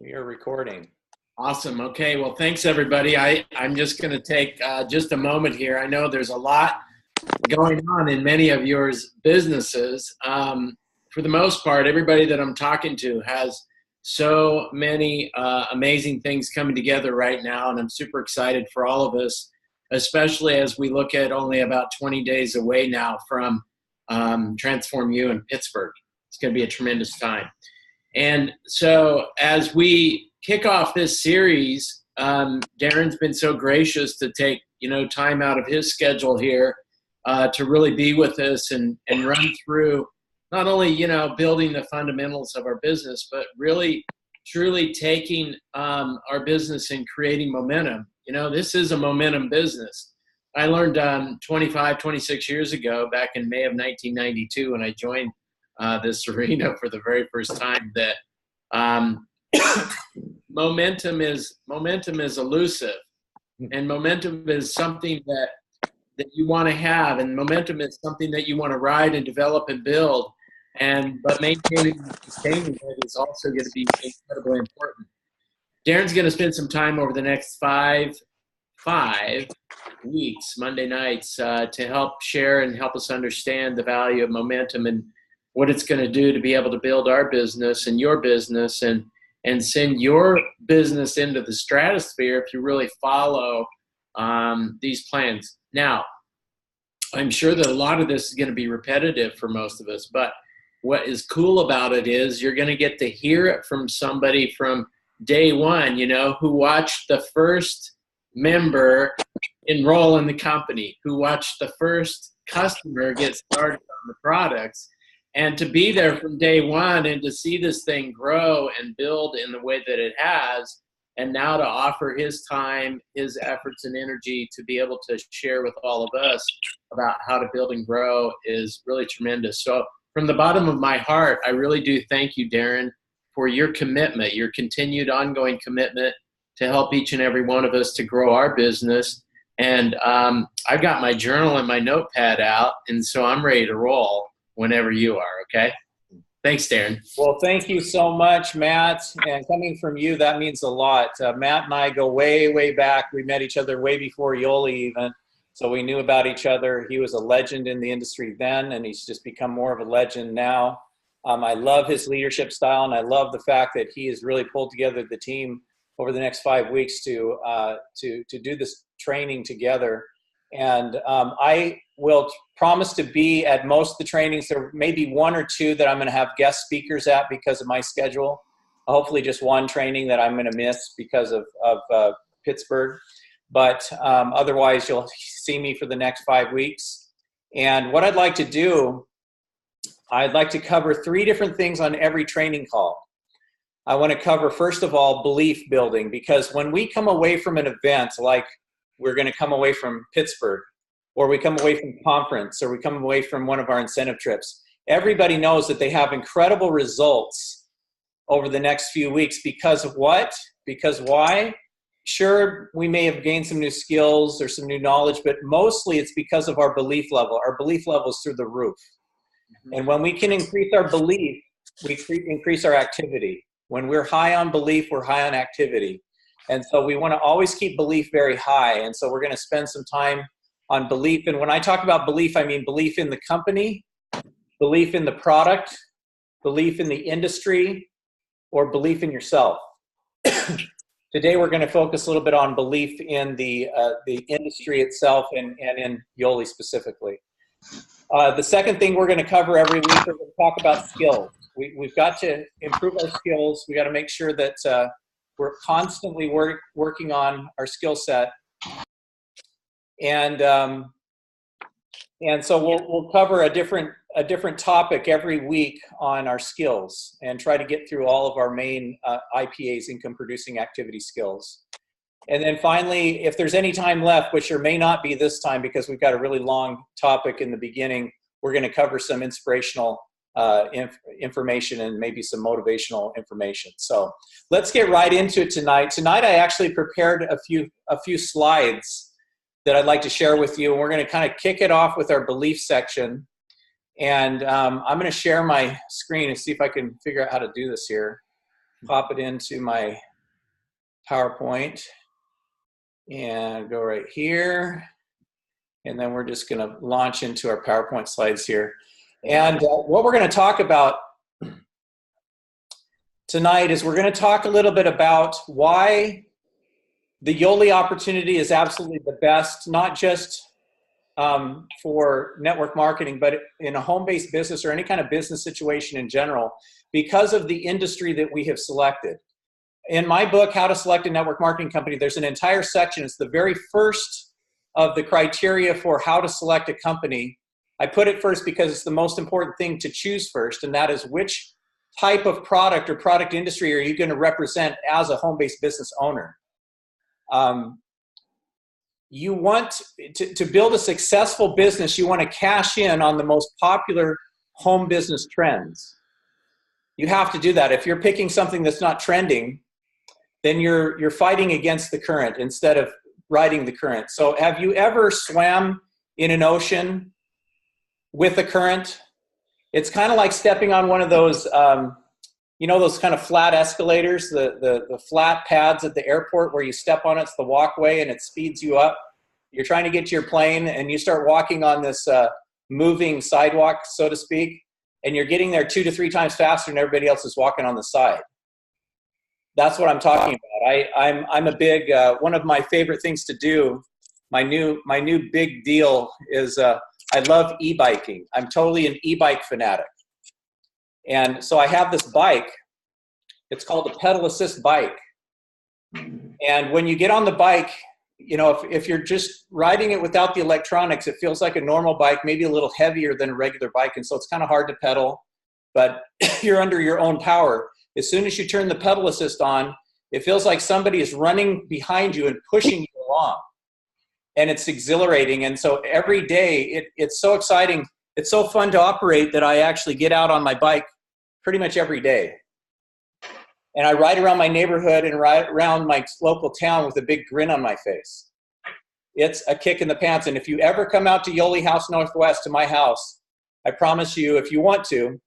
We are recording. Awesome. Okay. Well, thanks everybody. I'm just going to take just a moment here. I know there's a lot going on in many of yours businesses. For the most part, everybody that I'm talking to has so many amazing things coming together right now. And I'm super excited for all of us, especially as we look at only about 20 days away now from Transform You in Pittsburgh. It's going to be a tremendous time. And so as we kick off this series, Daren's been so gracious to take, time out of his schedule here to really be with us and run through not only, building the fundamentals of our business, but really, truly taking our business and creating momentum. This is a momentum business. I learned 26 years ago, back in May of 1992, when I joined this arena for the very first time, that momentum is elusive, and momentum is something that you want to have, and momentum is something that you want to ride and develop and build, but maintaining and sustaining it is also going to be incredibly important. Daren's going to spend some time over the next five weeks, Monday nights, to help share and help us understand the value of momentum and what it's going to do to be able to build our business and your business and send your business into the stratosphere if you really follow these plans. Now, I'm sure that a lot of this is going to be repetitive for most of us, but what is cool about it is you're going to get to hear it from somebody from day one, who watched the first member enroll in the company, who watched the first customer get started on the products. And to be there from day one and to see this thing grow and build in the way that it has, and now to offer his time, his efforts and energy to be able to share with all of us about how to build and grow is really tremendous. So from the bottom of my heart, I really do thank you, Daren, for your commitment, your continued ongoing commitment to help each and every one of us to grow our business. And I've got my journal and my notepad out, and so I'm ready to roll whenever you are, okay? Thanks, Daren. Well, thank you so much, Matt. And coming from you, that means a lot. Matt and I go way, way back. We met each other way before Yoli even, so we knew about each other. He was a legend in the industry then, and he's just become more of a legend now. I love his leadership style, and I love the fact that he has really pulled together the team over the next 5 weeks to do this training together. And I will promise to be at most of the trainings. There may be one or two that I'm going to have guest speakers at because of my schedule. Hopefully just one training that I'm going to miss because of Pittsburgh. But otherwise, you'll see me for the next 5 weeks. And what I'd like to do, I'd like to cover 3 different things on every training call. I want to cover, first of all, belief building, because when we come away from an event like we're going to come away from Pittsburgh, or we come away from conference, or we come away from one of our incentive trips, everybody knows that they have incredible results over the next few weeks because of what? Because why? Sure, we may have gained some new skills or some new knowledge, but mostly it's because of our belief level. Our belief level is through the roof. And when we can increase our belief, we increase our activity. When we're high on belief, we're high on activity. And so we want to always keep belief very high. And so we're going to spend some time on belief. And when I talk about belief, I mean belief in the company, belief in the product, belief in the industry, or belief in yourself. Today, we're going to focus a little bit on belief in the industry itself and in Yoli specifically. The second thing we're going to cover every week, we're going to talk about skills. We've got to improve our skills. We got to make sure that we're constantly working on our skill set, and so we'll cover a different topic every week on our skills and try to get through all of our main IPAs, income producing activity skills. And then finally, if there's any time left, which there may not be this time because we've got a really long topic in the beginning, we're going to cover some inspirational information and maybe some motivational information. So let's get right into it tonight. Tonight, I actually prepared a few slides that I'd like to share with you. And we're going to kind of kick it off with our belief section. And I'm going to share my screen and see if I can figure out how to do this here. pop it into my PowerPoint and go right here. And then we're just going to launch into our PowerPoint slides here. And what we're going to talk about tonight is we're going to talk a little bit about why the Yoli opportunity is absolutely the best, not just for network marketing, but in a home-based business or any kind of business situation in general, because of the industry that we have selected. In my book, How to Select a Network Marketing Company, there's an entire section. It's the very first of the criteria for how to select a company. I put it first because it's the most important thing to choose first, and that is which type of product or product industry are you going to represent as a home-based business owner. You want to build a successful business, you want to cash in on the most popular home business trends. You have to do that. If you're picking something that's not trending, then you're fighting against the current instead of riding the current. So have you ever swam in an ocean with a current? It's kind of like stepping on one of those, you know, those kind of flat escalators, the flat pads at the airport where you step on it, it's the walkway and it speeds you up. You're trying to get to your plane and you start walking on this moving sidewalk, so to speak, and you're getting there 2 to 3 times faster than everybody else is walking on the side. That's what I'm talking about. I'm a big, one of my favorite things to do, my new big deal is I love e-biking. I'm totally an e-bike fanatic. And so I have this bike. It's called a pedal assist bike. And when you get on the bike, you know, if you're just riding it without the electronics, it feels like a normal bike, maybe a little heavier than a regular bike. And so it's kind of hard to pedal, but you're under your own power. As soon as you turn the pedal assist on, it feels like somebody is running behind you and pushing you along. And it's exhilarating. And so every day, it's so exciting. It's so fun to operate that I actually get out on my bike pretty much every day. And I ride around my neighborhood and ride around my local town with a big grin on my face. It's a kick in the pants. And if you ever come out to Yoli House Northwest, to my house, I promise you, if you want to,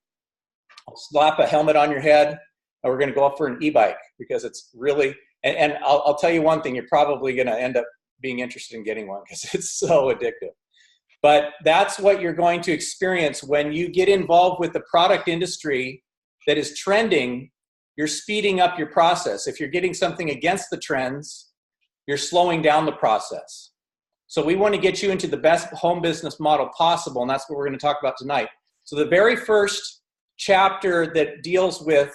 I'll slap a helmet on your head and we're going to go up for an e-bike because it's really, and I'll tell you one thing, you're probably going to end up being interested in getting one because it's so addictive. But that's what you're going to experience when you get involved with the product industry that is trending. You're speeding up your process. If you're getting something against the trends, you're slowing down the process. So we want to get you into the best home business model possible, and that's what we're going to talk about tonight. So the very first chapter that deals with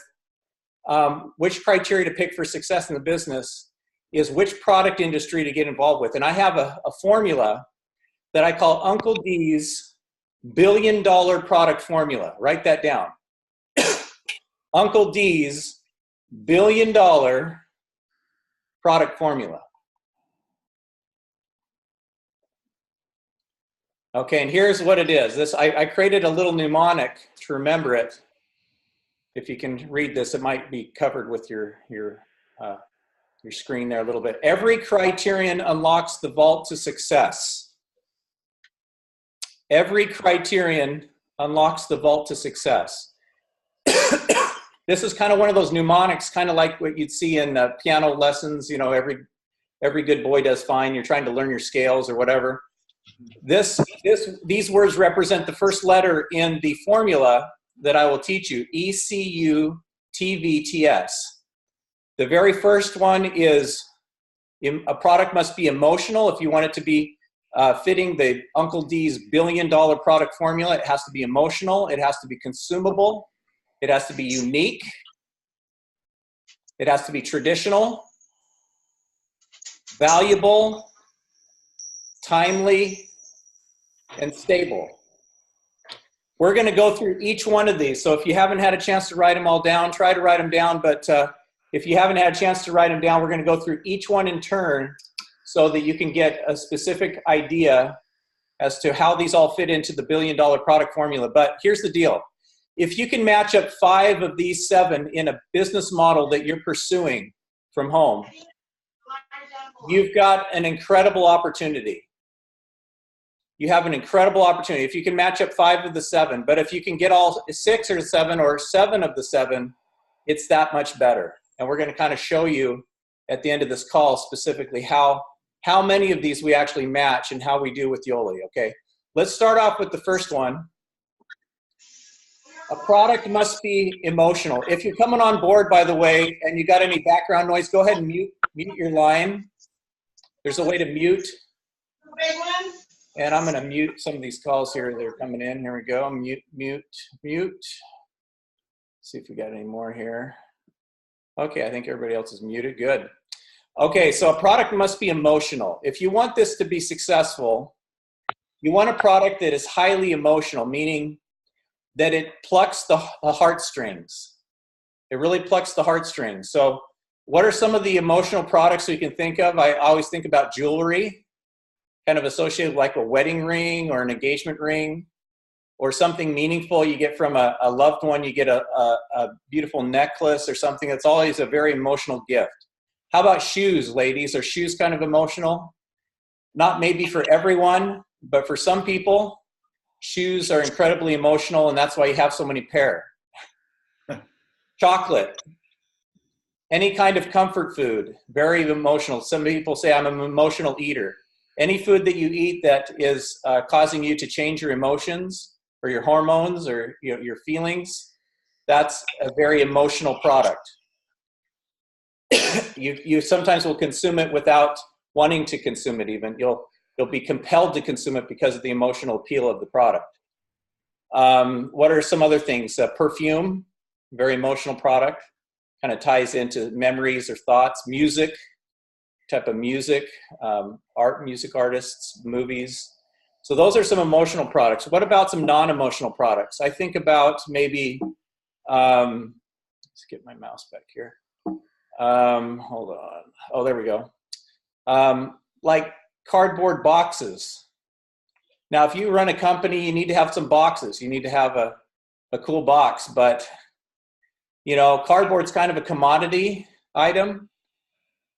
which criteria to pick for success in the business is which product industry to get involved with. And I have a formula that I call Uncle D's $1 billion product formula. Write that down. Uncle D's $1 billion product formula. Okay, and here's what it is. I created a little mnemonic to remember it. If you can read this, it might be covered with your screen there a little bit. Every criterion unlocks the vault to success. Every criterion unlocks the vault to success. This is kind of one of those mnemonics, kind of like what you'd see in piano lessons. You know, every good boy does fine. You're trying to learn your scales or whatever. These words represent the first letter in the formula that I will teach you, ECUTVTS. The very first one is a product must be emotional. If you want it to be fitting the Uncle D's $1 billion product formula, it has to be emotional. It has to be consumable. It has to be unique. It has to be traditional, valuable, timely, and stable. We're going to go through each one of these. So if you haven't had a chance to write them all down, try to write them down. But if you haven't had a chance to write them down, we're going to go through each one in turn so that you can get a specific idea as to how these all fit into the $1 billion product formula. But here's the deal. If you can match up 5 of these 7 in a business model that you're pursuing from home, you've got an incredible opportunity. You have an incredible opportunity if you can match up 5 of the 7. But if you can get all 6 or 7 or 7 of the 7, it's that much better. And we're going to kind of show you at the end of this call specifically how many of these we actually match and how we do with Yoli, okay? Let's start off with the first one. A product must be emotional. If you're coming on board, by the way, and you got any background noise, go ahead and mute your line. There's a way to mute. And I'm going to mute some of these calls here that are coming in. Here we go. Mute. See if we got any more here. Okay, I think everybody else is muted. Good. Okay, so a product must be emotional. If you want this to be successful, you want a product that is highly emotional, meaning that it plucks the heartstrings. It really plucks the heartstrings. So what are some of the emotional products we can think of? I always think about jewelry, kind of associated with like a wedding ring or an engagement ring, or something meaningful you get from a loved one. You get a beautiful necklace or something. That's always a very emotional gift. How about shoes, ladies? Are shoes kind of emotional? Not maybe for everyone, but for some people, shoes are incredibly emotional, and that's why you have so many pair. Chocolate, any kind of comfort food, very emotional. Some people say I'm an emotional eater. Any food that you eat that is causing you to change your emotions or your hormones or your feelings, that's a very emotional product. You sometimes will consume it without wanting to consume it even. You'll be compelled to consume it because of the emotional appeal of the product. What are some other things? Perfume, very emotional product, kind of ties into memories or thoughts. Music, type of music, music artists, movies. So those are some emotional products. What about some non-emotional products? I think about maybe, let's get my mouse back here. Hold on. Oh, there we go. Like cardboard boxes. Now, if you run a company, you need to have some boxes. You need to have a cool box, but cardboard's kind of a commodity item.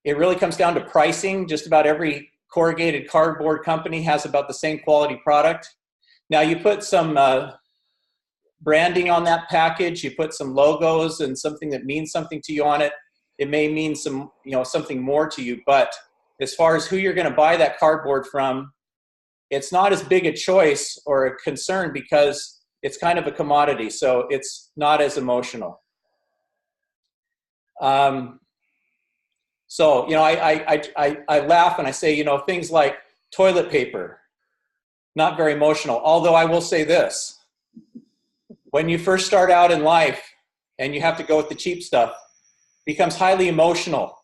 It really comes down to pricing. Just about every corrugated cardboard company has about the same quality product. Now, you put some branding on that package, you put some logos and something that means something to you on it. It may mean some, something more to you, but as far as who you're going to buy that cardboard from, it's not as big a choice or a concern because it's kind of a commodity, so it's not as emotional. So, I laugh and I say, things like toilet paper, not very emotional. Although I will say this, when you first start out in life and you have to go with the cheap stuff, it becomes highly emotional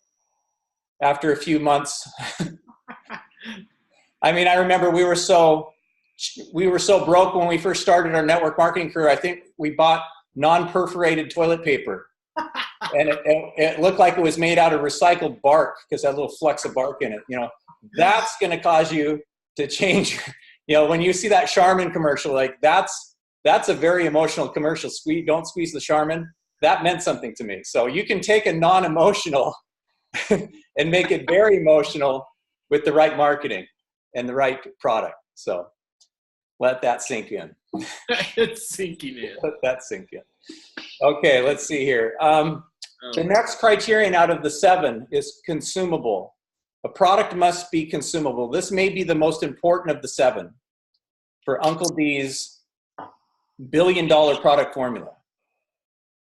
after a few months. I mean, I remember we were so broke when we first started our network marketing career. I think we bought non-perforated toilet paper. And it looked like it was made out of recycled bark because that little flecks of bark in it. That's going to cause you to change. When you see that Charmin commercial, like that's a very emotional commercial. Don't squeeze the Charmin. That meant something to me. So you can take a non-emotional and make it very emotional with the right marketing and the right product. So let that sink in. It's sinking in. Let that sink in. Okay, let's see here. The next criterion out of the 7 is consumable. A product must be consumable. This may be the most important of the 7 for Uncle D's billion-dollar product formula.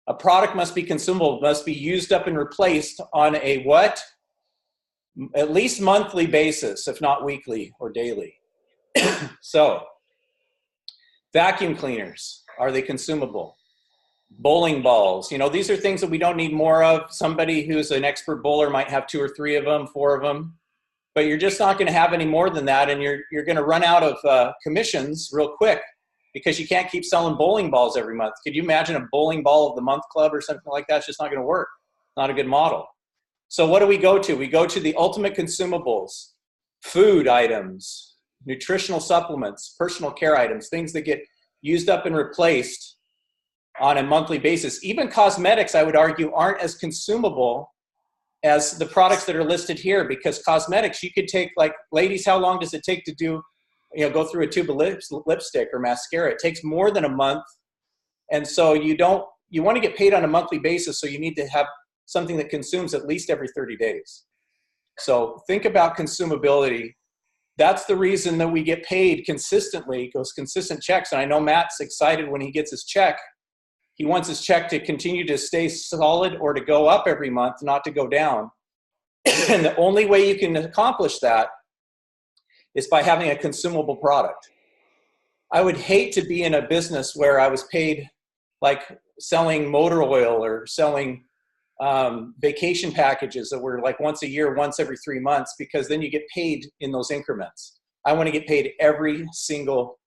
A product must be consumable, must be used up and replaced on a what? At least monthly basis, if not weekly or daily. So, vacuum cleaners, are they consumable? Bowling balls, these are things that we don't need more of. Somebody who's an expert bowler might have 2 or 3 of them, 4 of them, but you're just not going to have any more than that, and you're going to run out of commissions real quick because you can't keep selling bowling balls every month. Could you imagine a bowling ball of the month club or something like that? It's just not going to work. Not a good model. So what do we go to? We go to the ultimate consumables, food items, nutritional supplements, personal care items, things that get used up and replaced on a monthly basis. Even cosmetics, I would argue, aren't as consumable as the products that are listed here, because cosmetics, you could take, like, ladies, how long does it take to do, go through a tube of lipstick or mascara? It takes more than a month. And so you don't you want to get paid on a monthly basis, so you need to have something that consumes at least every 30 days. So think about consumability. That's the reason that we get paid consistently, those consistent checks. And I know Matt's excited when he gets his check. He wants his check to continue to stay solid or to go up every month, not to go down. And the only way you can accomplish that is by having a consumable product. I would hate to be in a business where I was paid like selling motor oil or selling vacation packages that were like once a year, once every 3 months, because then you get paid in those increments. I want to get paid every single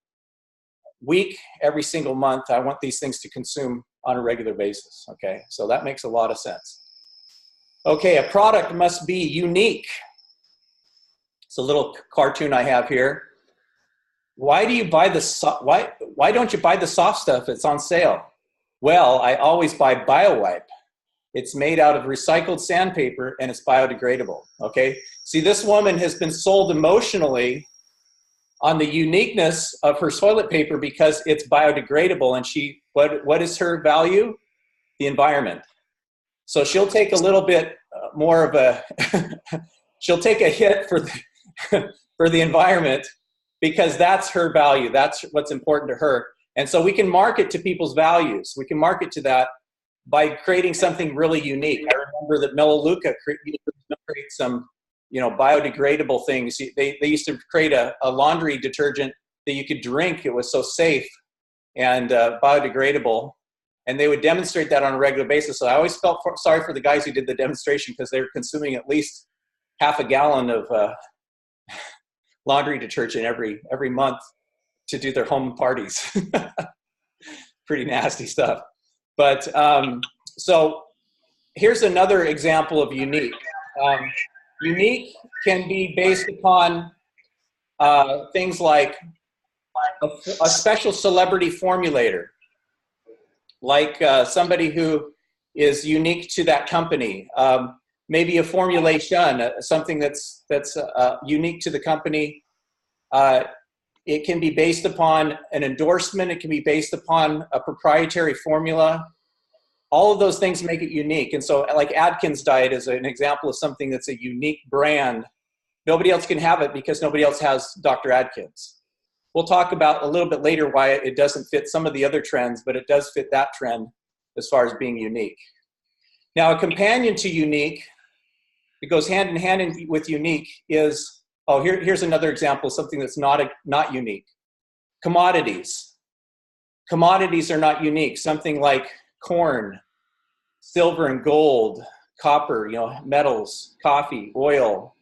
week, every single month. I want these things to consume on a regular basis. Okay, so that makes a lot of sense. Okay, a product must be unique. It's a little cartoon I have here. Why do you buy why don't you buy the soft stuff? It's on sale. Well, I always buy BioWipe. It's made out of recycled sandpaper and it's biodegradable. Okay, see, this woman has been sold emotionally on the uniqueness of her toilet paper because it's biodegradable, and what is her value? The environment. So she'll take a little bit more of a she'll take a hit for the environment, because that's her value. That's what's important to her. And so we can market to people's values. We can market to that by creating something really unique. I remember that Melaleuca create some, biodegradable things. They used to create a laundry detergent that you could drink. It was so safe and biodegradable. And they would demonstrate that on a regular basis. So I always felt sorry for the guys who did the demonstration, because they were consuming at least half a gallon of laundry detergent every month to do their home parties. Pretty nasty stuff. But so here's another example of unique. Unique can be based upon things like a special celebrity formulator, like somebody who is unique to that company. Maybe a formulation, something that's unique to the company. It can be based upon an endorsement. It can be based upon a proprietary formula. All of those things make it unique. And so like Atkins Diet is an example of something that's a unique brand. Nobody else can have it because nobody else has Dr. Atkins. We'll talk about a little bit later why it doesn't fit some of the other trends, but it does fit that trend as far as being unique. Now, a companion to unique, it goes hand in hand with unique, is, here's another example of something that's not unique. Commodities. Commodities are not unique. Something like corn, silver and gold, copper, metals, coffee, oil,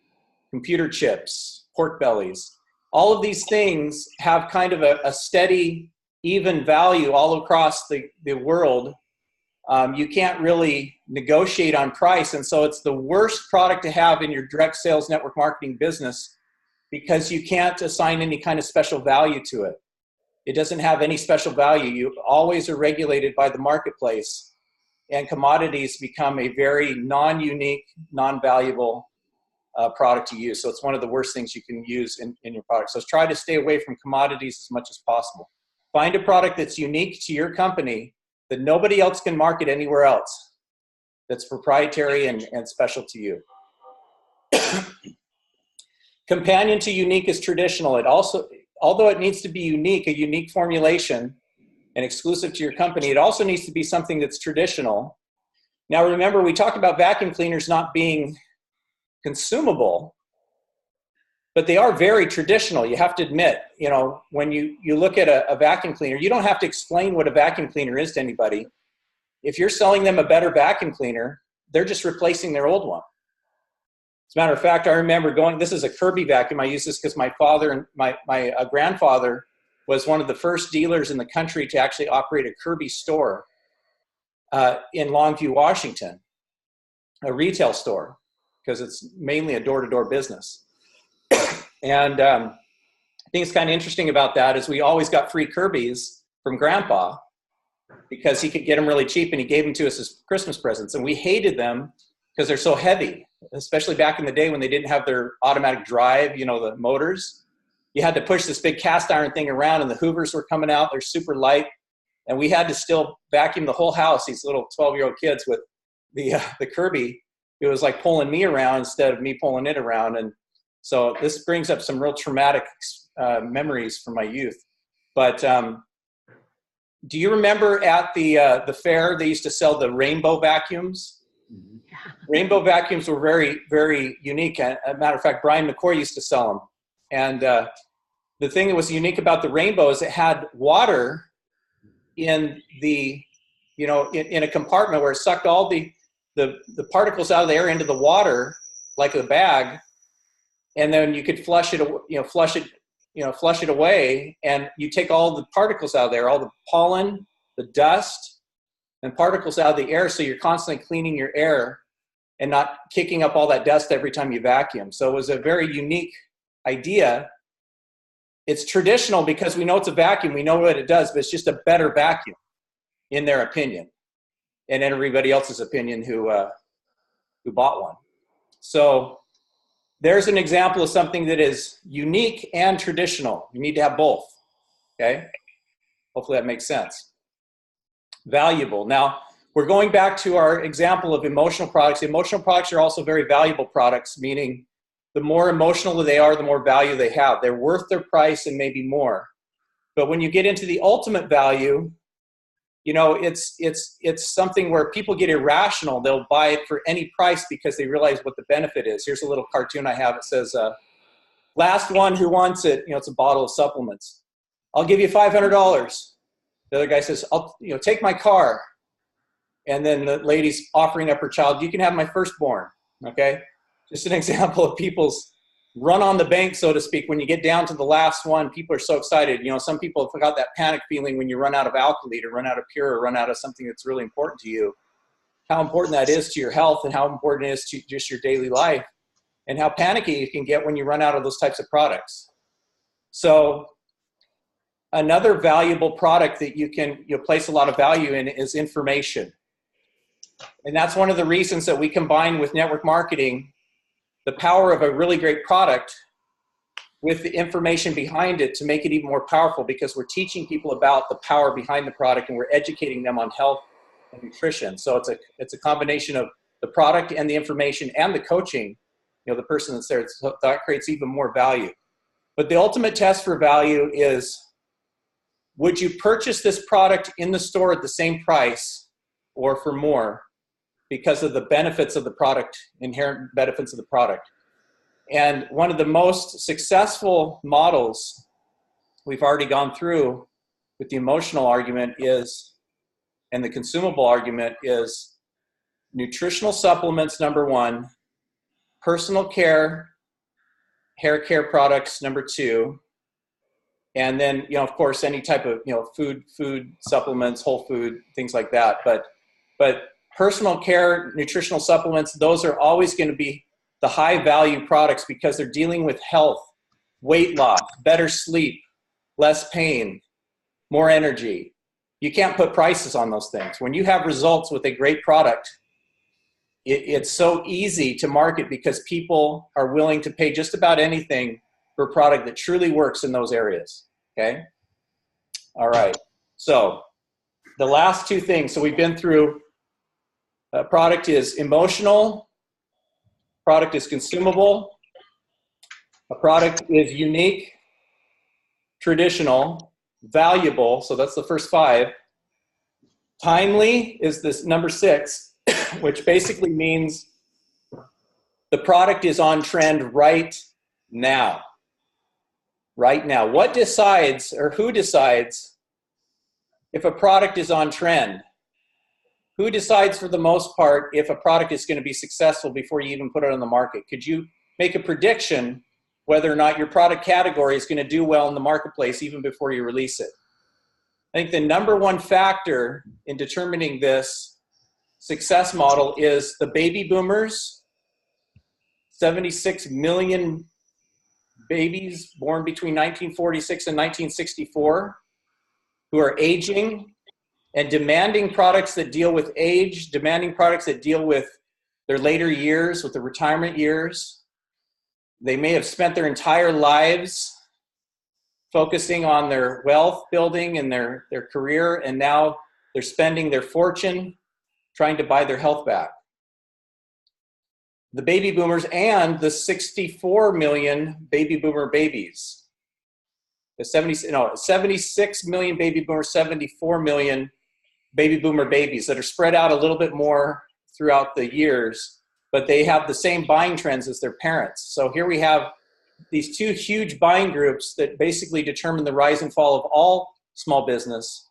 computer chips, pork bellies. All of these things have kind of a steady, even value all across the world. You can't really negotiate on price. And so it's the worst product to have in your direct sales network marketing business, because you can't assign any kind of special value to it. It doesn't have any special value. You always are regulated by the marketplace, and commodities become a very non-unique, non-valuable product to use. So it's one of the worst things you can use in your product. So try to stay away from commodities as much as possible. Find a product that's unique to your company that nobody else can market anywhere else, that's proprietary and special to you. Companion to unique is traditional. It also, although it needs to be unique, a unique formulation and exclusive to your company, it also needs to be something that's traditional. Now remember, we talked about vacuum cleaners not being consumable, but they are very traditional. You have to admit, when you look at a vacuum cleaner, you don't have to explain what a vacuum cleaner is to anybody. If you're selling them a better vacuum cleaner, they're just replacing their old one. As a matter of fact, I remember this is a Kirby vacuum. I use this because my father and my grandfather was one of the first dealers in the country to actually operate a Kirby store in Longview, Washington, a retail store, because it's mainly a door-to-door business. And I think it's kind of interesting about that is we always got free Kirby's from Grandpa because he could get them really cheap, and he gave them to us as Christmas presents. And we hated them because they're so heavy, especially back in the day when they didn't have their automatic drive, the motors. You had to push this big cast iron thing around, and the Hoovers were coming out. They're super light. And we had to still vacuum the whole house, these little 12-year-old kids with the Kirby. It was like pulling me around instead of me pulling it around. And so this brings up some real traumatic memories from my youth. But do you remember at the fair, they used to sell the rainbow vacuums? Yeah. Rainbow vacuums were very, very unique. As a matter of fact, Brian McCoy used to sell them. And the thing that was unique about the rainbow is it had water in the, in a compartment where it sucked all the particles out of the air into the water, like a bag, and then you could flush it away, and you take all the particles out of there, all the pollen, the dust, and particles out of the air, so you're constantly cleaning your air and not kicking up all that dust every time you vacuum. So it was a very unique idea. It's traditional because we know it's a vacuum, we know what it does, but it's just a better vacuum, in their opinion, and in everybody else's opinion who bought one. So there's an example of something that is unique and traditional. You need to have both, okay? Hopefully that makes sense. Valuable. Now, we're going back to our example of emotional products. Emotional products are also very valuable products, meaning the more emotional they are, the more value they have. They're worth their price and maybe more. But when you get into the ultimate value, it's something where people get irrational. They'll buy it for any price because they realize what the benefit is. Here's a little cartoon I have. It says, last one who wants it, it's a bottle of supplements. I'll give you $500. The other guy says, I'll take my car. And then the lady's offering up her child, you can have my firstborn, okay? Just an example of people's run on the bank, so to speak. When you get down to the last one, people are so excited. Some people have got that panic feeling when you run out of Alkaline or run out of Pure or run out of something that's really important to you, how important that is to your health and how important it is to just your daily life, and how panicky you can get when you run out of those types of products. So another valuable product that you'll place a lot of value in is information. And that's one of the reasons that we combine with network marketing the power of a really great product with the information behind it to make it even more powerful, because we're teaching people about the power behind the product and we're educating them on health and nutrition. So it's a combination of the product and the information and the coaching, the person that's there. So that creates even more value. But the ultimate test for value is, would you purchase this product in the store at the same price or for more because of the benefits of the product, inherent benefits of the product? And one of the most successful models we've already gone through with the emotional argument and the consumable argument is nutritional supplements, number one, personal care, hair care products, number two, and then, of course, any type of, food supplements, whole food, things like that. But personal care, nutritional supplements, those are always going to be the high value products because they're dealing with health, weight loss, better sleep, less pain, more energy. You can't put prices on those things. When you have results with a great product, it's so easy to market because people are willing to pay just about anything for a product that truly works in those areas, okay? All right, so the last two things. So we've been through product is emotional, product is consumable, a product is unique, traditional, valuable, so that's the first five. Timely is this number 6, which basically means the product is on trend right now. Right now. What decides, or who decides if a product is on trend? Who decides for the most part if a product is going to be successful before you even put it on the market? Could you make a prediction whether or not your product category is going to do well in the marketplace even before you release it? I think the number one factor in determining this success model is the baby boomers, 76 million babies born between 1946 and 1964 who are aging and demanding products that deal with age, demanding products that deal with their later years, with the retirement years. They may have spent their entire lives focusing on their wealth building and their career, and now they're spending their fortune trying to buy their health back. The baby boomers and the 64 million baby boomer babies. The 76 million baby boomers, 74 million baby boomer babies that are spread out a little bit more throughout the years, but they have the same buying trends as their parents. So here we have these two huge buying groups that basically determine the rise and fall of all small business.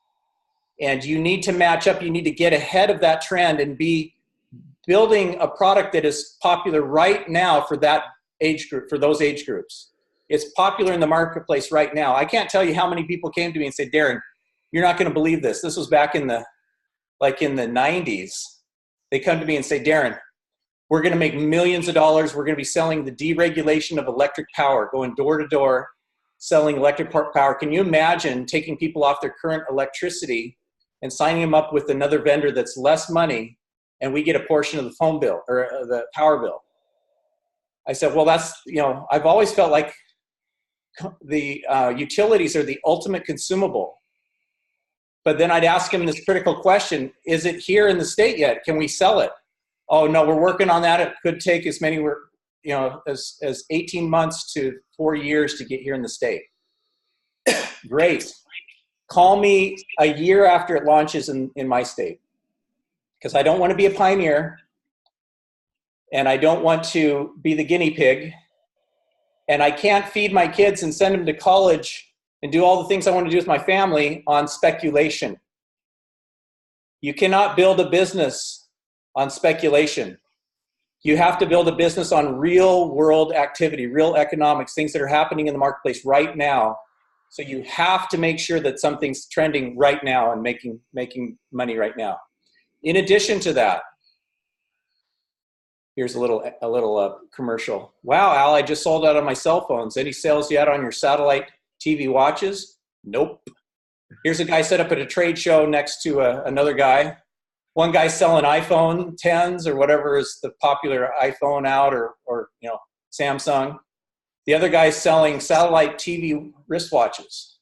And you need to match up, you need to get ahead of that trend and be building a product that is popular right now for that age group, for those age groups. It's popular in the marketplace right now. I can't tell you how many people came to me and said, Daren, you're not going to believe this. This was back in the 90s. They come to me and say, Daren, we're going to make millions of dollars. We're going to be selling the deregulation of electric power, going door to door, selling electric power. Can you imagine taking people off their current electricity and signing them up with another vendor that's less money, and we get a portion of the phone bill or the power bill? I said, well, that's, I've always felt like the utilities are the ultimate consumable. But then I'd ask him this critical question, is it here in the state yet? Can we sell it? Oh, no, we're working on that. It could take as many, as 18 months to 4 years to get here in the state. Great. Call me a year after it launches in my state, because I don't want to be a pioneer and I don't want to be the guinea pig, and I can't feed my kids and send them to college and do all the things I want to do with my family on speculation. You cannot build a business on speculation. You have to build a business on real world activity, real economics, things that are happening in the marketplace right now. So you have to make sure that something's trending right now and making money right now. In addition to that, here's a little commercial. Wow, Al, I just sold out on my cell phones. Any sales yet on your satellite TV watches? Nope. Here's a guy set up at a trade show next to another guy. One guy's selling iPhone 10s or whatever is the popular iPhone out, or Samsung. The other guy's selling satellite TV wristwatches.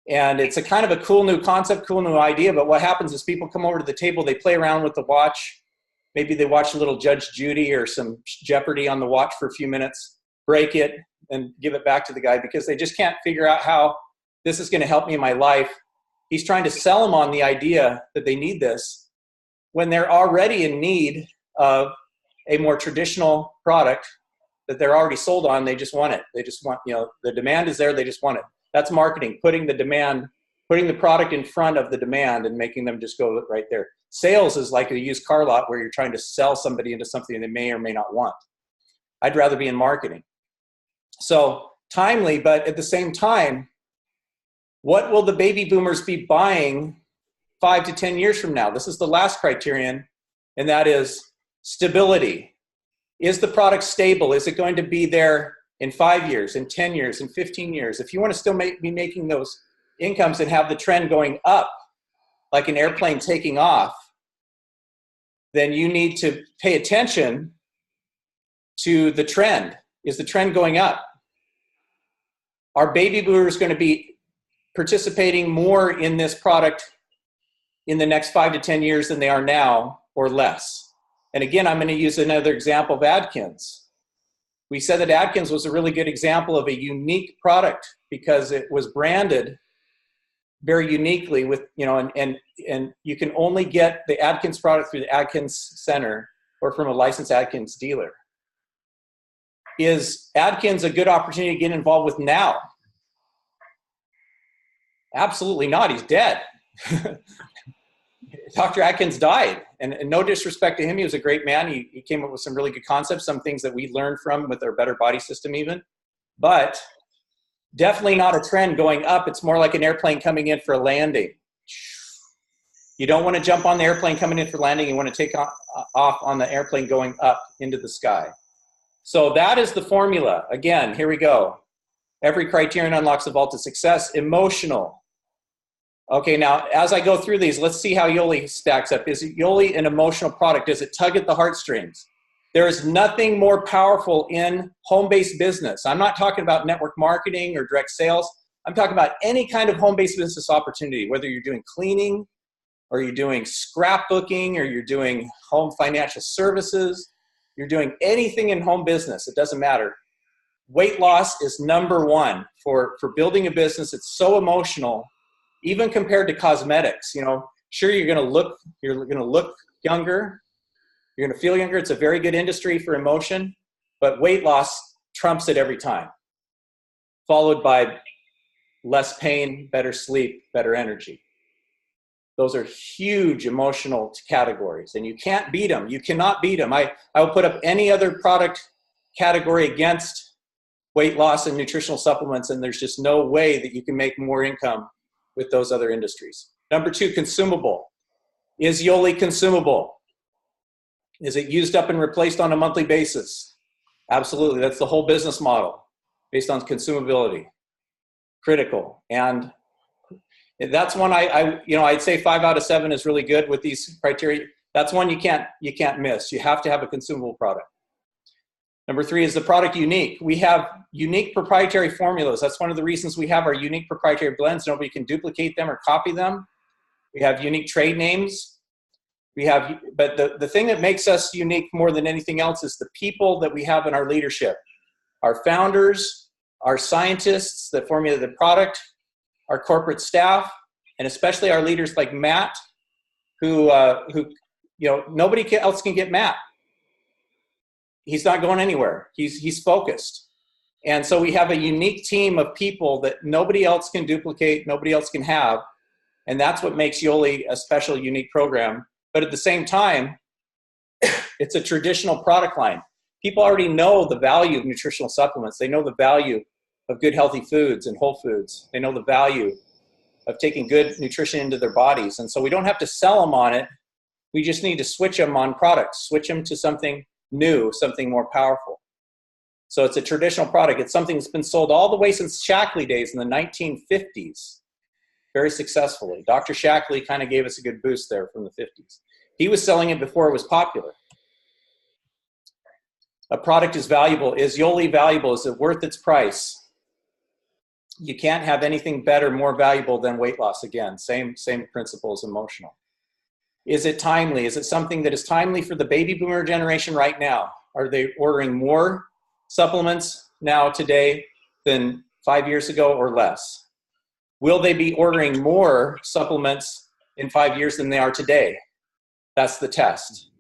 And it's a kind of a cool new concept, cool new idea, but what happens is people come over to the table, they play around with the watch. Maybe they watch a little Judge Judy or some Jeopardy on the watch for a few minutes, break it, and give it back to the guy because they just can't figure out how this is going to help me in my life. He's trying to sell them on the idea that they need this when they're already in need of a more traditional product that they're already sold on. They just want it. They just want, the demand is there. They just want it. That's marketing, putting the product in front of the demand and making them just go right there. Sales is like a used car lot where you're trying to sell somebody into something they may or may not want. I'd rather be in marketing. So timely, but at the same time, what will the baby boomers be buying 5 to 10 years from now? This is the last criterion, and that is stability. Is the product stable? Is it going to be there in 5 years, in 10 years, in 15 years? If you want to still be making those incomes and have the trend going up, like an airplane taking off, then you need to pay attention to the trend. Is the trend going up? Are baby boomers going to be participating more in this product in the next 5 to 10 years than they are now, or less? And again, I'm going to use another example of Atkins. We said that Atkins was a really good example of a unique product because it was branded very uniquely with, and you can only get the Atkins product through the Atkins Center or from a licensed Atkins dealer. Is Atkins a good opportunity to get involved with now? Absolutely not. He's dead. Dr. Atkins died, and no disrespect to him, he was a great man. He came up with some really good concepts, some things that we learned from with our Better Body System even, but definitely not a trend going up. It's more like an airplane coming in for a landing. You don't want to jump on the airplane coming in for landing. You want to take off on the airplane going up into the sky. So that is the formula. Again, here we go. Every criterion unlocks the vault to success. Emotional. Okay, now as I go through these, let's see how Yoli stacks up. Is Yoli an emotional product? Does it tug at the heartstrings? There is nothing more powerful in home-based business. I'm not talking about network marketing or direct sales. I'm talking about any kind of home-based business opportunity, whether you're doing cleaning or you're doing scrapbooking or you're doing home financial services, you're doing anything in home business, it doesn't matter. Weight loss is number one for building a business. It's so emotional, even compared to cosmetics. You know, sure, you're gonna look younger, you're gonna feel younger. It's a very good industry for emotion, but weight loss trumps it every time, followed by less pain, better sleep, better energy. Those are huge emotional categories, and you can't beat them. You cannot beat them. I will put up any other product category against weight loss and nutritional supplements, and there's just no way that you can make more income with those other industries. Number two, consumable. Is Yoli consumable? Is it used up and replaced on a monthly basis? Absolutely. That's the whole business model based on consumability. Critical. And that's one I'd say 5 out of 7 is really good with these criteria. That's one you can't miss. You have to have a consumable product. Number 3, is the product unique? We have unique proprietary formulas. That's one of the reasons we have our unique proprietary blends. Nobody can duplicate them or copy them. We have unique trade names. But the thing that makes us unique more than anything else is the people that we have in our leadership. Our founders, our scientists that formulate the product, our corporate staff, and especially our leaders like Matt, who nobody else can get Matt. He's not going anywhere. He's focused. And so we have a unique team of people that nobody else can duplicate, nobody else can have. And that's what makes Yoli a special, unique program. But at the same time, it's a traditional product line. People already know the value of nutritional supplements. They know the value of good, healthy foods and whole foods. They know the value of taking good nutrition into their bodies. And so we don't have to sell them on it. We just need to switch them on products, switch them to something new, something more powerful. So it's a traditional product. It's something that's been sold all the way since Shackley days in the 1950s, very successfully. Dr. Shackley kind of gave us a good boost there from the 50s. He was selling it before it was popular. A product is valuable. Is Yoli valuable? Is it worth its price? You can't have anything better, more valuable than weight loss. Again, same principle as emotional. Is it timely? Is it something that is timely for the baby boomer generation right now? Are they ordering more supplements now today than 5 years ago or less? Will they be ordering more supplements in 5 years than they are today? That's the test.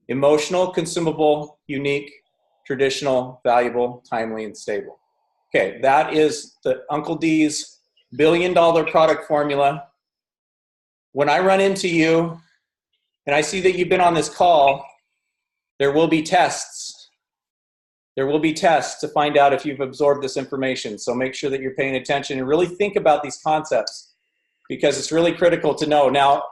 Emotional, consumable, unique, traditional, valuable, timely, and stable. Okay, that is the Uncle D's $1 billion product formula. When I run into you and I see that you've been on this call, there will be tests. There will be tests to find out if you've absorbed this information. So make sure that you're paying attention and really think about these concepts, because it's really critical to know. Now,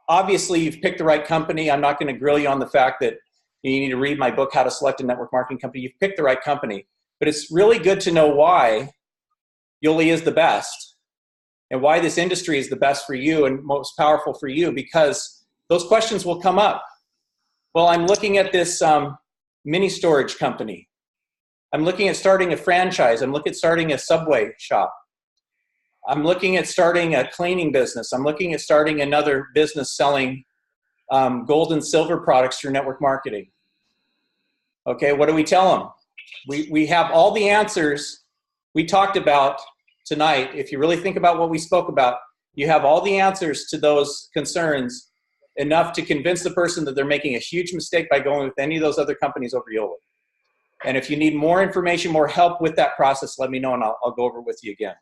obviously you've picked the right company. I'm not going to grill you on the fact that you need to read my book, How to Select a Network Marketing Company. You've picked the right company. But it's really good to know why Yoli is the best and why this industry is the best for you and most powerful for you, because those questions will come up. Well, I'm looking at this mini storage company. I'm looking at starting a franchise. I'm looking at starting a Subway shop. I'm looking at starting a cleaning business. I'm looking at starting another business selling gold and silver products through network marketing. Okay, what do we tell them? We have all the answers we talked about tonight. If you really think about what we spoke about, you have all the answers to those concerns, enough to convince the person that they're making a huge mistake by going with any of those other companies over Yoli. And if you need more information, more help with that process, let me know and I'll go over with you again.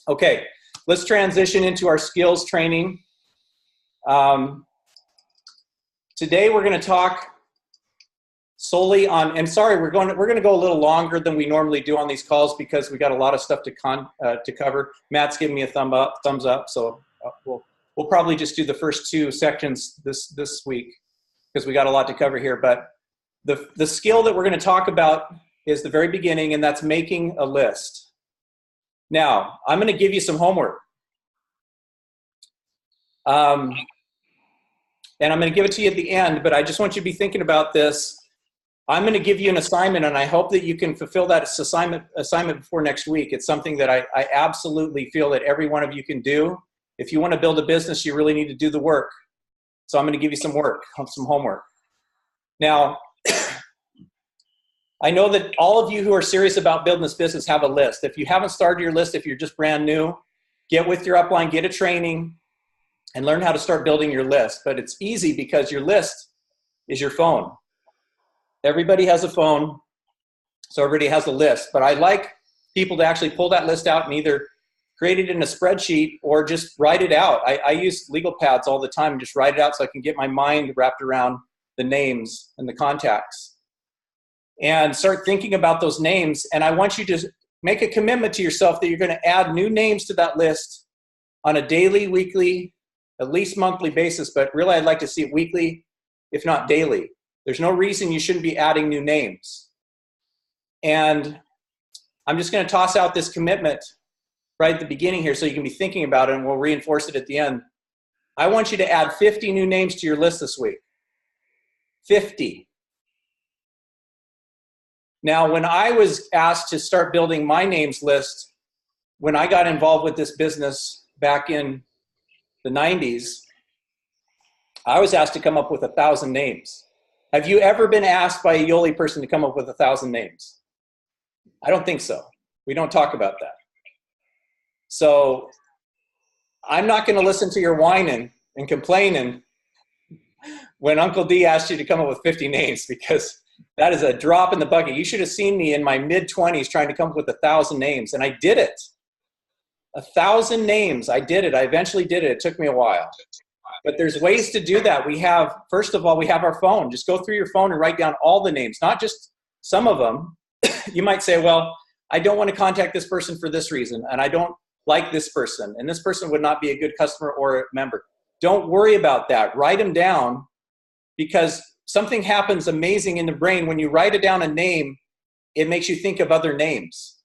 Okay, let's transition into our skills training. Today we're going to talk solely on, and sorry, we're going to go a little longer than we normally do on these calls because we got a lot of stuff to cover. Matt's giving me a thumbs up, so we'll probably just do the first 2 sections this week because we got a lot to cover here. But the skill that we're going to talk about is the very beginning, and that's making a list. Now, I'm going to give you some homework. And I'm going to give it to you at the end, but I just want you to be thinking about this. I'm going to give you an assignment, and I hope that you can fulfill that assignment before next week. It's something that I absolutely feel that every one of you can do. If you want to build a business, you really need to do the work. So I'm going to give you some work, some homework. Now, I know that all of you who are serious about building this business have a list. If you haven't started your list, if you're just brand new, get with your upline, get a training, and learn how to start building your list. But it's easy because your list is your phone. Everybody has a phone, so everybody has a list. But I like people to actually pull that list out and either create it in a spreadsheet or just write it out. I use legal pads all the time and just write it out so I can get my mind wrapped around the names and the contacts. And start thinking about those names. And I want you to make a commitment to yourself that you're going to add new names to that list on a daily, weekly, at least monthly basis. But really, I'd like to see it weekly, if not daily. There's no reason you shouldn't be adding new names. And I'm just going to toss out this commitment right at the beginning here so you can be thinking about it, and we'll reinforce it at the end. I want you to add 50 new names to your list this week. 50. Now, when I was asked to start building my names list, when I got involved with this business back in the 90s, I was asked to come up with 1,000 names. Have you ever been asked by a Yoli person to come up with 1,000 names? I don't think so. We don't talk about that. So I'm not going to listen to your whining and complaining when Uncle D asked you to come up with 50 names, because that is a drop in the bucket. You should have seen me in my mid-20s trying to come up with 1,000 names, and I did it. 1,000 names. I did it. I eventually did it. It took me a while. But there's ways to do that. We have, first of all, we have our phone. Just go through your phone and write down all the names, not just some of them. You might say, well, I don't want to contact this person for this reason, and I don't like this person, and this person would not be a good customer or a member. Don't worry about that. Write them down, because something happens amazing in the brain. When you write it down a name, it makes you think of other names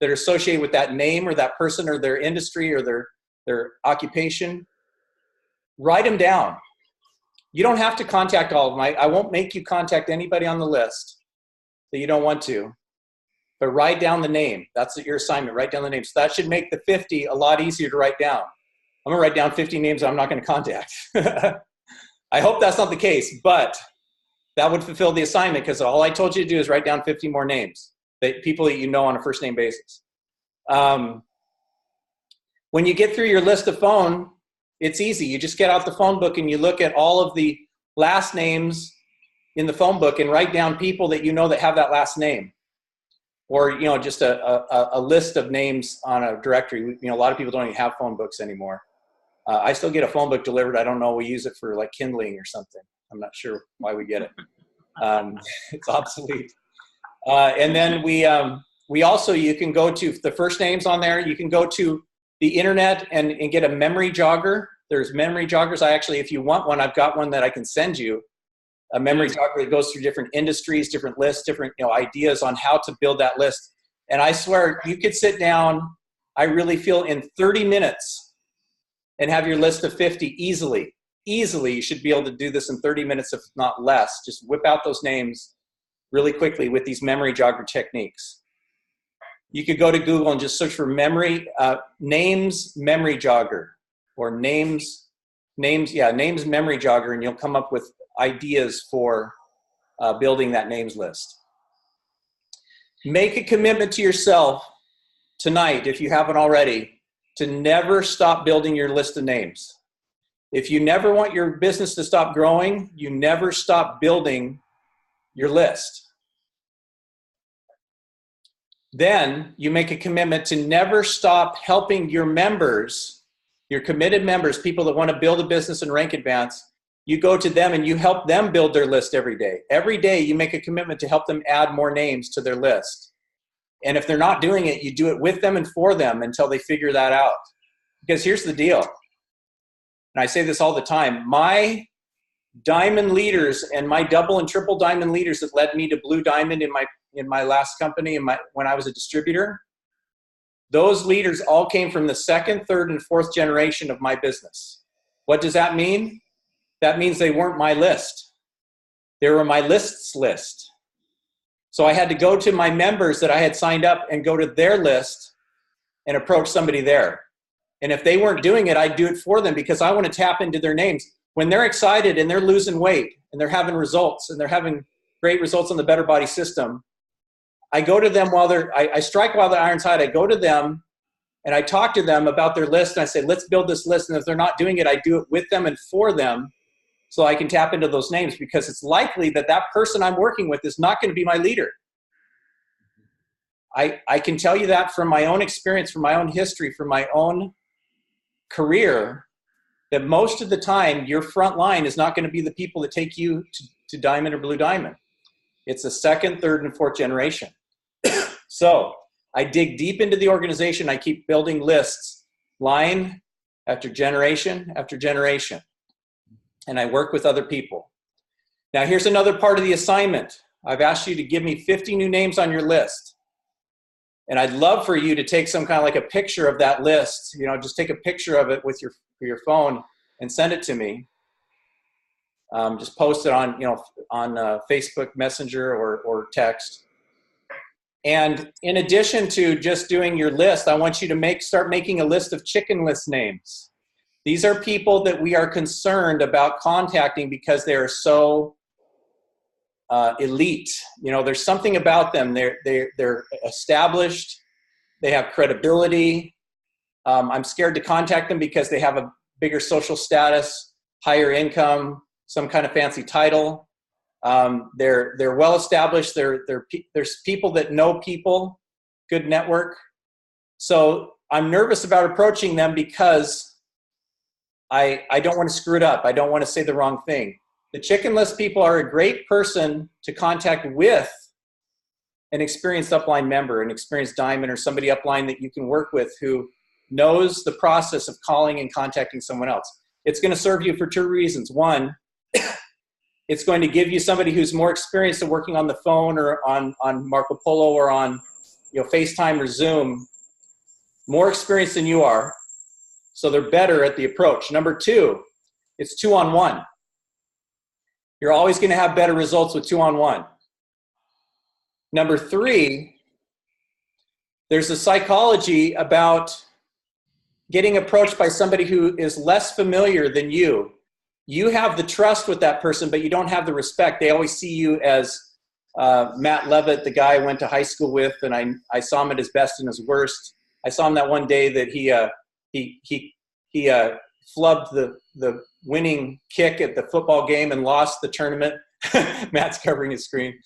that are associated with that name or that person or their industry or their occupation. Write them down. You don't have to contact all of them. I won't make you contact anybody on the list that you don't want to, but write down the name. That's your assignment. Write down the name. So that should make the 50 a lot easier to write down. I'm going to write down 50 names I'm not going to contact. I hope that's not the case, but that would fulfill the assignment, because all I told you to do is write down 50 more names, people that you know on a first name basis. When you get through your list of phone, it's easy. You just get out the phone book and you look at all of the last names in the phone book and write down people that you know that have that last name. Or, just a list of names on a directory. A lot of people don't even have phone books anymore. I still get a phone book delivered. I don't know. We use it for like kindling or something. I'm not sure why we get it. It's obsolete. And then we also, you can go to the first names on there. You can go to the internet and get a memory jogger. There's memory joggers. If you want one, I've got one that I can send you. A memory jogger that goes through different industries, different lists, different ideas on how to build that list. And I swear, you could sit down, I really feel, in 30 minutes and have your list of 50 easily. Easily, you should be able to do this in 30 minutes, if not less. Just whip out those names really quickly with these memory jogger techniques. You could go to Google and just search for names memory jogger, or names memory jogger, and you'll come up with ideas for building that names list. Make a commitment to yourself tonight, if you haven't already, to never stop building your list of names. If you never want your business to stop growing, you never stop building your list. Then you make a commitment to never stop helping your members, your committed members, people that want to build a business and rank advance. You go to them and you help them build their list every day. Every day you make a commitment to help them add more names to their list. And if they're not doing it, you do it with them and for them until they figure that out. Because here's the deal, and I say this all the time, my diamond leaders and my double and triple diamond leaders that led me to blue diamond in my last company, when I was a distributor, those leaders all came from the second, third, and fourth generation of my business. What does that mean? That means they weren't my list. They were my list's list. So I had to go to my members that I had signed up and go to their list and approach somebody there. And if they weren't doing it, I'd do it for them because I want to tap into their names. When they're excited and they're losing weight and they're having results and they're having great results on the Better Body System, I go to them I strike while the iron's hot. I go to them and I talk to them about their list and I say, let's build this list. And if they're not doing it, I do it with them and for them so I can tap into those names because it's likely that that person I'm working with is not going to be my leader. I can tell you that from my own experience, from my own history, from my own career, that most of the time your front line is not going to be the people that take you to Diamond or Blue Diamond. It's the second, third, and fourth generation. So I dig deep into the organization. I keep building lists, line after generation after generation. And I work with other people. Now here's another part of the assignment. I've asked you to give me 50 new names on your list. And I'd love for you to take some kind of like a picture of that list, just take a picture of it with your phone and send it to me. Just post it on, on Facebook Messenger or text. And in addition to just doing your list, I want you to start making a list of chicken list names. These are people that we are concerned about contacting because they are so elite. There's something about them. They're established. They have credibility. I'm scared to contact them because they have a bigger social status, higher income, some kind of fancy title. They're well established. There's people that know people, good network. So I'm nervous about approaching them because I don't want to screw it up. I don't want to say the wrong thing. The chicken list people are a great person to contact with an experienced upline member, an experienced diamond, or somebody upline that you can work with who knows the process of calling and contacting someone else. It's going to serve you for two reasons. One, it's going to give you somebody who's more experienced at working on the phone or on Marco Polo or on FaceTime or Zoom, more experienced than you are, so they're better at the approach. Number two, it's 2-on-1. You're always going to have better results with 2-on-1. Number three, there's a psychology about getting approached by somebody who is less familiar than you. You have the trust with that person, but you don't have the respect. They always see you as Matt Levitt, the guy I went to high school with, and I saw him at his best and his worst. I saw him that one day that he flubbed the winning kick at the football game and lost the tournament. Matt's covering his screen.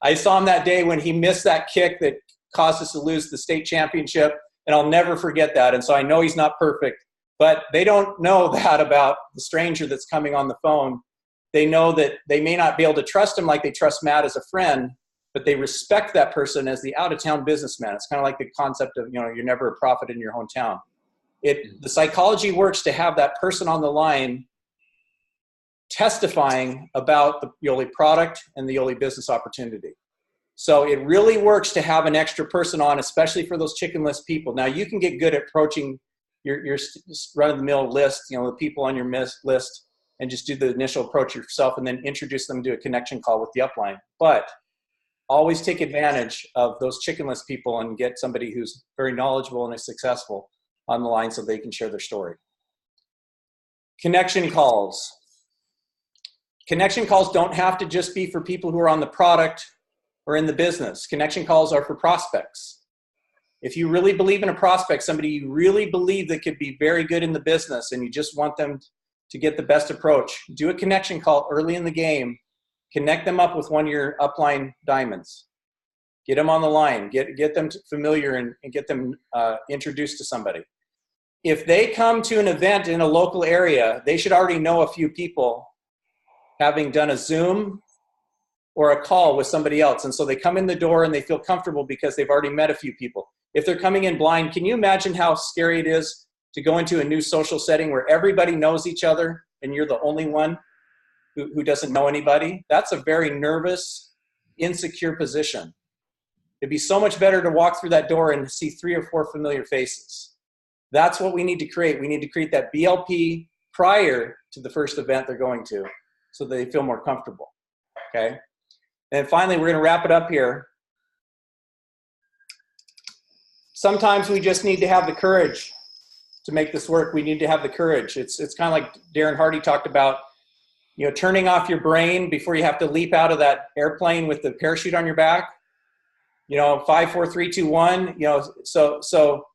I saw him that day when he missed that kick that caused us to lose the state championship, and I'll never forget that. And so I know he's not perfect, but they don't know that about the stranger that's coming on the phone. They know that they may not be able to trust him like they trust Matt as a friend, but they respect that person as the out-of-town businessman. It's kind of like the concept of, you're never a prophet in your hometown. The psychology works to have that person on the line testifying about the Yoli product and the Yoli business opportunity. So it really works to have an extra person on, especially for those chicken list people. Now you can get good at approaching your run-of-the-mill list, the people on your list, and just do the initial approach yourself and then introduce them to a connection call with the upline. But always take advantage of those chicken list people and get somebody who's very knowledgeable and is successful on the line so they can share their story. Connection calls. Connection calls don't have to just be for people who are on the product or in the business. Connection calls are for prospects. If you really believe in a prospect, somebody you really believe that could be very good in the business and you just want them to get the best approach, do a connection call early in the game. Connect them up with one of your upline diamonds. Get them on the line. Get them familiar and get them introduced to somebody. If they come to an event in a local area, they should already know a few people having done a Zoom or a call with somebody else. And so they come in the door and they feel comfortable because they've already met a few people. If they're coming in blind, can you imagine how scary it is to go into a new social setting where everybody knows each other and you're the only one who doesn't know anybody? That's a very nervous, insecure position. It'd be so much better to walk through that door and see 3 or 4 familiar faces. That's what we need to create. We need to create that BLP prior to the first event they're going to so they feel more comfortable, okay? And finally, we're going to wrap it up here. Sometimes we just need to have the courage to make this work. We need to have the courage. It's kind of like Daren Hardy talked about, you know, turning off your brain before you have to leap out of that airplane with the parachute on your back. You know, 5, 4, 3, 2, 1. You know, so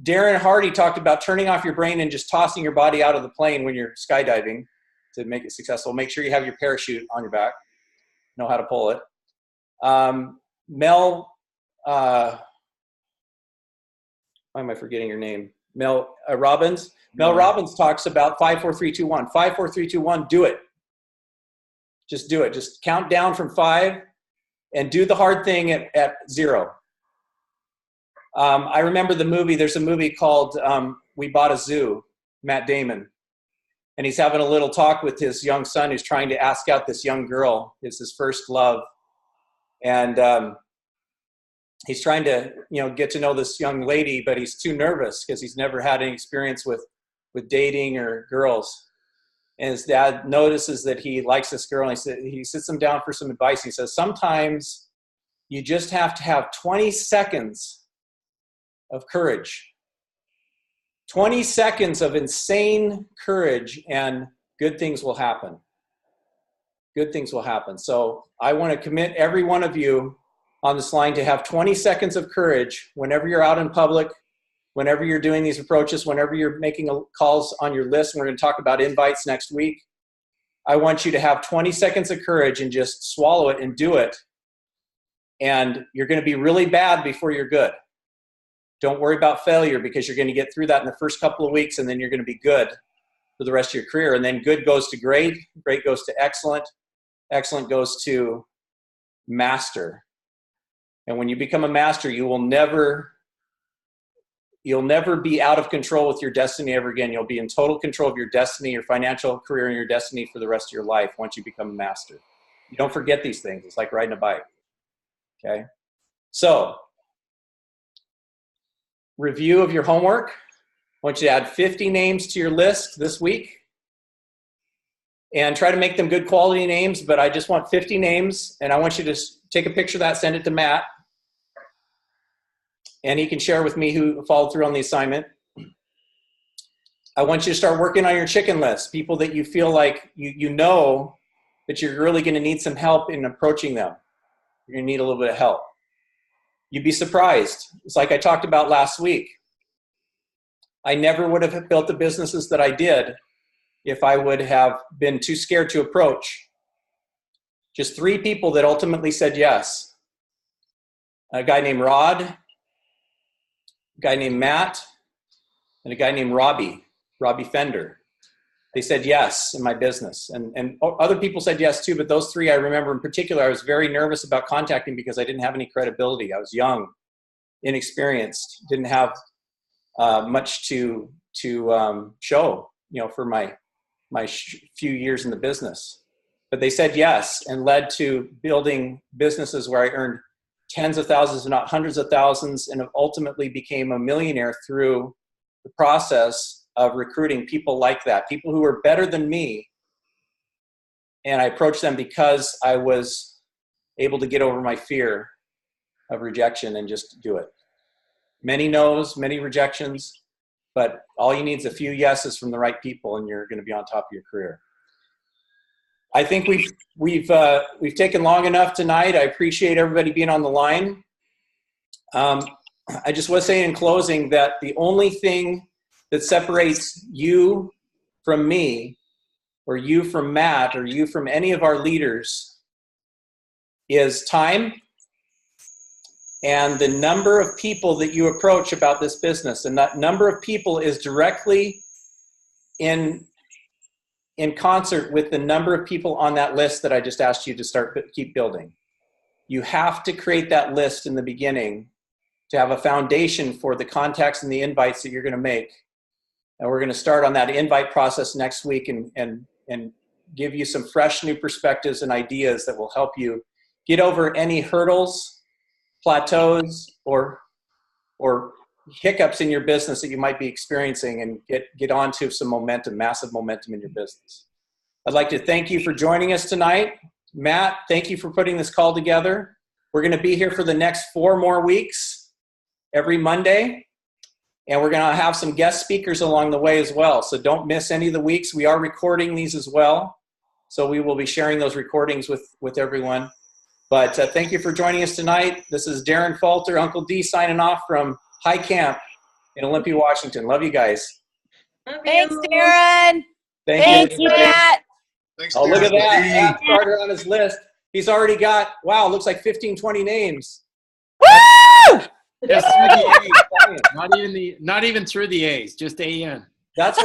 Daren Hardy talked about turning off your brain and just tossing your body out of the plane when you're skydiving to make it successful. Make sure you have your parachute on your back. Know how to pull it. Mel, why am I forgetting your name? Mel Robbins. Mel Robbins talks about 5, 4, 3, 2, 1. 5, 4, 3, 2, 1. Do it. Just do it. Just count down from 5 and do the hard thing at 0. I remember the movie. There's a movie called We Bought a Zoo, Matt Damon. And he's having a little talk with his young son who's trying to ask out this young girl. It's his first love. And he's trying to, you know, get to know this young lady, but he's too nervous because he's never had any experience with dating or girls. And his dad notices that he likes this girl, and he sits him down for some advice. He says, sometimes you just have to have 20 seconds of courage. 20 seconds of insane courage, and good things will happen. Good things will happen. So I want to commit every one of you on this line to have 20 seconds of courage whenever you're out in public, whenever you're doing these approaches, whenever you're making calls on your list. And we're going to talk about invites next week. I want you to have 20 seconds of courage and just swallow it and do it. And you're going to be really bad before you're good. Don't worry about failure, because you're going to get through that in the first couple of weeks, and then you're going to be good for the rest of your career. And then good goes to great, great goes to excellent, excellent goes to master. And when you become a master, you'll never be out of control with your destiny ever again. You'll be in total control of your destiny, your financial career, and your destiny for the rest of your life once you become a master. You don't forget these things. It's like riding a bike. Okay? So, review of your homework. I want you to add 50 names to your list this week. And try to make them good quality names, but I just want 50 names, and I want you to take a picture of that, send it to Matt, and he can share with me who followed through on the assignment. I want you to start working on your chicken list, people that you feel like you know that you're really going to need some help in approaching them. You're going to need a little bit of help. You'd be surprised. It's like I talked about last week. I never would have built the businesses that I did if I would have been too scared to approach. Just 3 people that ultimately said yes. A guy named Rod, a guy named Matt, and a guy named Robbie Fender. They said yes in my business. And other people said yes too, but those 3 I remember in particular, I was very nervous about contacting because I didn't have any credibility. I was young, inexperienced, didn't have much to show, you know, for my few years in the business. But they said yes, and led to building businesses where I earned tens of thousands, if not hundreds of thousands, and ultimately became a millionaire through the process of recruiting people like that, people who were better than me. And I approached them because I was able to get over my fear of rejection and just do it. Many no's, many rejections, but all you need is a few yeses from the right people, and you're going to be on top of your career. I think we've taken long enough tonight. I appreciate everybody being on the line. I just want to say in closing that the only thing that separates you from me, or you from Matt, or you from any of our leaders is time and the number of people that you approach about this business. And that number of people is directly in concert with the number of people on that list that I just asked you to keep building. You have to create that list in the beginning to have a foundation for the contacts and the invites that you're going to make. And we're going to start on that invite process next week and give you some fresh new perspectives and ideas that will help you get over any hurdles, plateaus, or hiccups in your business that you might be experiencing, and get onto some momentum, massive momentum in your business. I'd like to thank you for joining us tonight. Matt, thank you for putting this call together. We're going to be here for the next 4 more weeks, every Monday. And we're going to have some guest speakers along the way as well. So don't miss any of the weeks. We are recording these as well. So we will be sharing those recordings with everyone. But thank you for joining us tonight. This is Daren Falter, Uncle D, signing off from High Camp in Olympia, Washington. Love you guys. Thanks, Daren. Thank you, Matt. Thanks, Oh, look at Darren. that. Matt started on his list. He's already got, wow, looks like 15, 20 names. Woo! Just through the A's. Not even through the A's, just AN. That's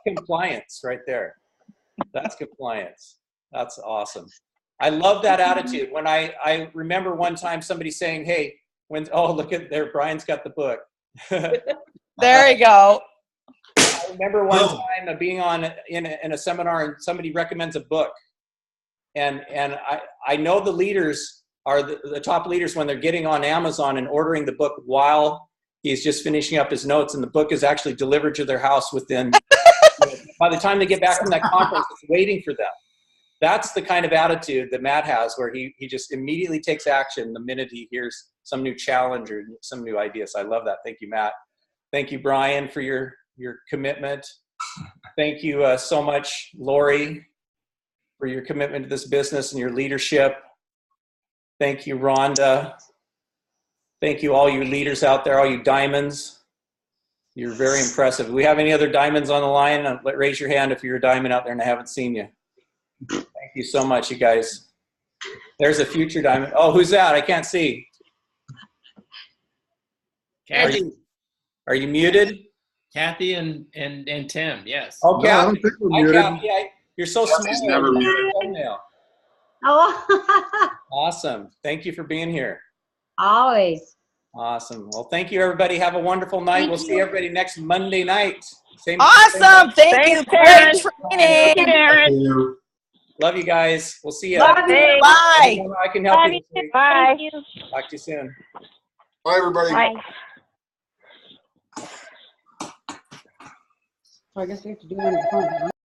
compliance right there. That's compliance. That's awesome. I love that attitude. When I remember one time somebody saying, hey, oh, look at there, Brian's got the book. There you go. I remember one time being in a seminar and somebody recommends a book. And I know the leaders are the top leaders when they're getting on Amazon and ordering the book while he's just finishing up his notes, and the book is actually delivered to their house within, by the time they get back from that conference, it's waiting for them. That's the kind of attitude that Matt has, where he just immediately takes action the minute he hears some new challenge or some new ideas. I love that. Thank you, Matt. Thank you, Brian, for your commitment. Thank you so much, Lori, for your commitment to this business and your leadership. Thank you, Rhonda. Thank you, all you leaders out there, all you diamonds. You're very impressive. Do we have any other diamonds on the line? Raise your hand if you're a diamond out there and I haven't seen you. Thank you so much, you guys. There's a future diamond. Oh, who's that? I can't see. Kathy, Are you muted? Kathy and Tim, yes. Oh, No, I don't think we're muted. Kathy, you're so Kathy's small. never muted. Thumbnail. Oh, Awesome. Thank you for being here. always. Awesome. Well, thank you, everybody. Have a wonderful night. We'll see everybody next Monday night. Same. Awesome. Thank you. Great training. Thank you. Love you guys. We'll see you. Love you. Bye. I can help you. this week. Bye. Talk to you soon. Bye, everybody. Bye. So I guess we have to do it in the phone, huh?